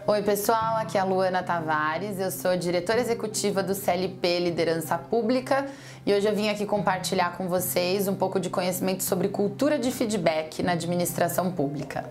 Oi pessoal, aqui é a Luana Tavares, eu sou diretora executiva do CLP Liderança Pública e hoje eu vim aqui compartilhar com vocês um pouco de conhecimento sobre cultura de feedback na administração pública.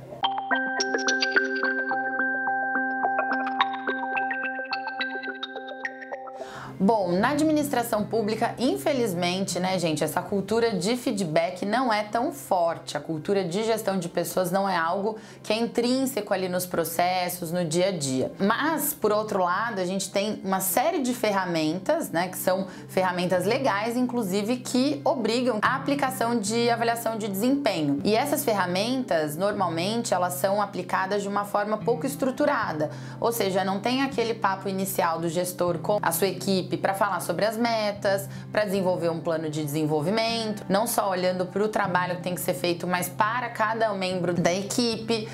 Bom, na administração pública, infelizmente, né, gente, essa cultura de feedback não é tão forte. A cultura de gestão de pessoas não é algo que é intrínseco ali nos processos, no dia a dia. Mas, por outro lado, a gente tem uma série de ferramentas, né, que são ferramentas legais, inclusive, que obrigam a aplicação de avaliação de desempenho. E essas ferramentas, normalmente, elas são aplicadas de uma forma pouco estruturada. Ou seja, não tem aquele papo inicial do gestor com a sua equipe para falar sobre as metas, para desenvolver um plano de desenvolvimento, não só olhando para o trabalho que tem que ser feito, mas para cada membro da equipe,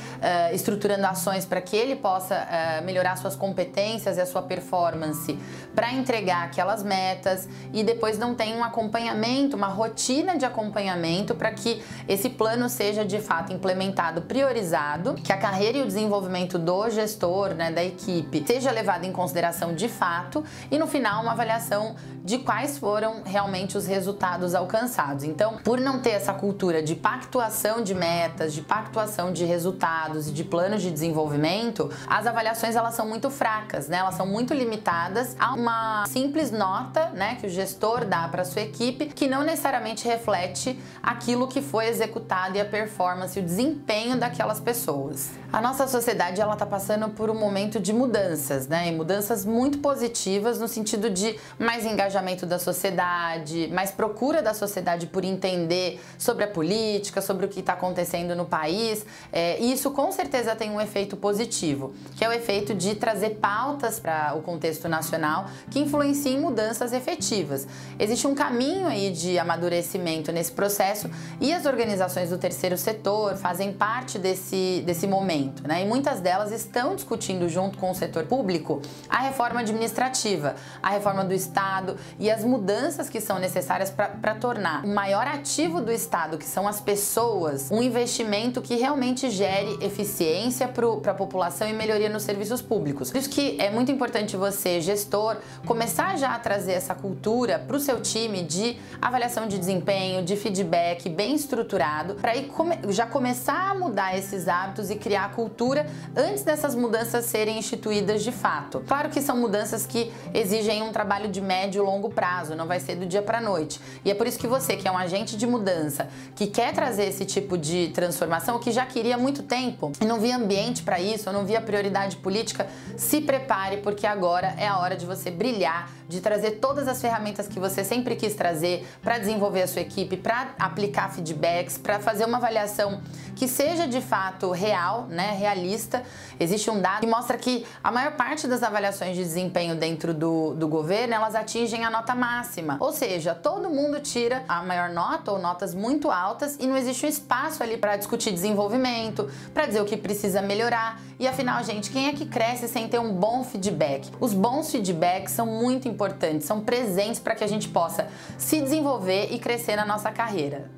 estruturando ações para que ele possa melhorar suas competências e a sua performance para entregar aquelas metas, e depois não tem um acompanhamento, uma rotina de acompanhamento para que esse plano seja de fato implementado, priorizado, que a carreira e o desenvolvimento do gestor, né, da equipe, seja levado em consideração de fato, e no final uma avaliação de quais foram realmente os resultados alcançados. Então, por não ter essa cultura de pactuação de metas, de pactuação de resultados e de planos de desenvolvimento, as avaliações elas são muito fracas, né? Elas são muito limitadas a uma simples nota, né, que o gestor dá para sua equipe, que não necessariamente reflete aquilo que foi executado e a performance, o desempenho daquelas pessoas. A nossa sociedade ela está passando por um momento de mudanças, né? E mudanças muito positivas no sentido de mais engajamento da sociedade, mais procura da sociedade por entender sobre a política, sobre o que está acontecendo no país, e isso com certeza tem um efeito positivo, que é o efeito de trazer pautas para o contexto nacional que influenciem mudanças efetivas. Existe um caminho aí de amadurecimento nesse processo e as organizações do terceiro setor fazem parte desse momento, né? E muitas delas estão discutindo junto com o setor público a reforma administrativa, a reforma do Estado e as mudanças que são necessárias para tornar o maior ativo do Estado, que são as pessoas, um investimento que realmente gere eficiência para a população e melhoria nos serviços públicos. Por isso que é muito importante você, gestor, começar já a trazer essa cultura para o seu time de avaliação de desempenho, de feedback bem estruturado, para aí já começar a mudar esses hábitos e criar a cultura antes dessas mudanças serem instituídas de fato. Claro que são mudanças que exigem um trabalho de médio e longo prazo, não vai ser do dia para a noite. E é por isso que você, que é um agente de mudança, que quer trazer esse tipo de transformação, que já queria há muito tempo e não via ambiente para isso, não via prioridade política, se prepare, porque agora é a hora de você brilhar, de trazer todas as ferramentas que você sempre quis trazer para desenvolver a sua equipe, para aplicar feedbacks, para fazer uma avaliação que seja de fato real, né, realista. Existe um dado que mostra que a maior parte das avaliações de desempenho dentro do governo, elas atingem a nota máxima. Ou seja, todo mundo tira a maior nota ou notas muito altas e não existe um espaço ali para discutir desenvolvimento, para dizer o que precisa melhorar. E afinal, gente, quem é que cresce sem ter um bom feedback? Os bons feedbacks são muito importantes, são presentes para que a gente possa se desenvolver e crescer na nossa carreira.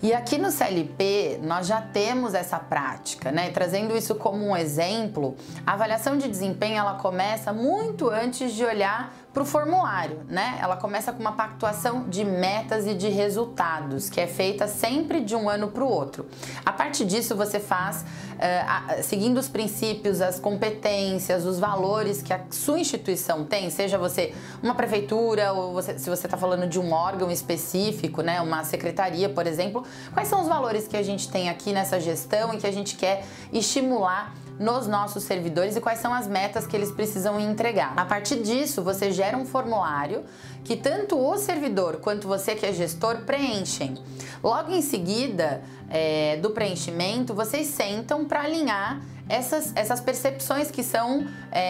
E aqui no CLP nós já temos essa prática, né? Trazendo isso como um exemplo, a avaliação de desempenho ela começa muito antes de olhar para o formulário, né? Ela começa com uma pactuação de metas e de resultados, que é feita sempre de um ano para o outro. A partir disso você faz, seguindo os princípios, as competências, os valores que a sua instituição tem, seja você uma prefeitura ou se você está falando de um órgão específico, né? Uma secretaria, por exemplo, quais são os valores que a gente tem aqui nessa gestão e que a gente quer estimular nos nossos servidores e quais são as metas que eles precisam entregar. A partir disso, você gera um formulário que tanto o servidor quanto você que é gestor preenchem. Logo em seguida do preenchimento, vocês sentam para alinhar essas percepções que são,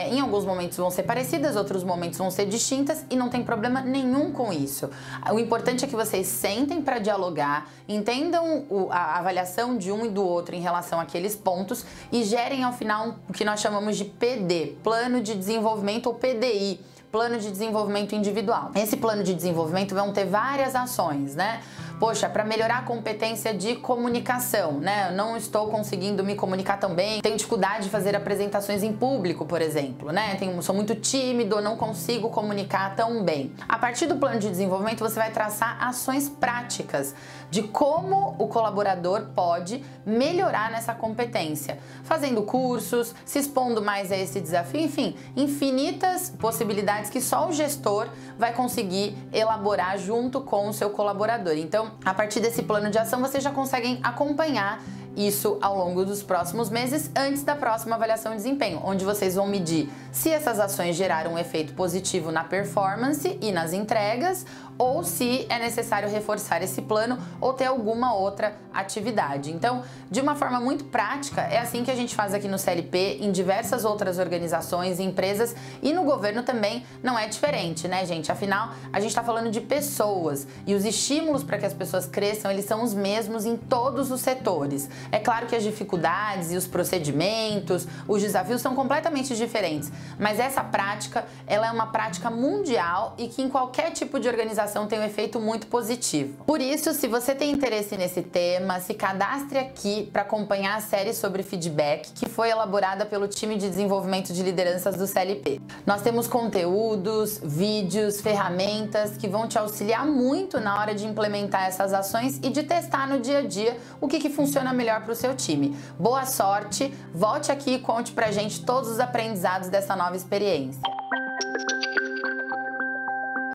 em alguns momentos vão ser parecidas, outros momentos vão ser distintas e não tem problema nenhum com isso. O importante é que vocês sentem para dialogar, entendam a avaliação de um e do outro em relação àqueles pontos e gerem ao final o que nós chamamos de PD, Plano de Desenvolvimento ou PDI, Plano de Desenvolvimento Individual. Esse plano de desenvolvimento vão ter várias ações, né? poxa, para melhorar a competência de comunicação, né? Eu não estou conseguindo me comunicar tão bem, tenho dificuldade de fazer apresentações em público, por exemplo, né? Sou muito tímido, não consigo comunicar tão bem. A partir do plano de desenvolvimento, você vai traçar ações práticas de como o colaborador pode melhorar nessa competência, fazendo cursos, se expondo mais a esse desafio, enfim, infinitas possibilidades que só o gestor vai conseguir elaborar junto com o seu colaborador. Então, a partir desse plano de ação, vocês já conseguem acompanhar isso ao longo dos próximos meses, antes da próxima avaliação de desempenho, onde vocês vão medir se essas ações geraram um efeito positivo na performance e nas entregas, ou se é necessário reforçar esse plano ou ter alguma outra atividade. Então, de uma forma muito prática, é assim que a gente faz aqui no CLP, em diversas outras organizações, empresas, e no governo também não é diferente, né, gente? Afinal, a gente está falando de pessoas e os estímulos para que as pessoas cresçam, eles são os mesmos em todos os setores. É claro que as dificuldades e os procedimentos, os desafios são completamente diferentes, mas essa prática, ela é uma prática mundial e que em qualquer tipo de organização tem um efeito muito positivo. Por isso, se você tem interesse nesse tema, se cadastre aqui para acompanhar a série sobre feedback que foi elaborada pelo time de desenvolvimento de lideranças do CLP. Nós temos conteúdos, vídeos, ferramentas que vão te auxiliar muito na hora de implementar essas ações e de testar no dia a dia o que funciona melhor para o seu time. Boa sorte, volte aqui e conte pra gente todos os aprendizados dessa nova experiência.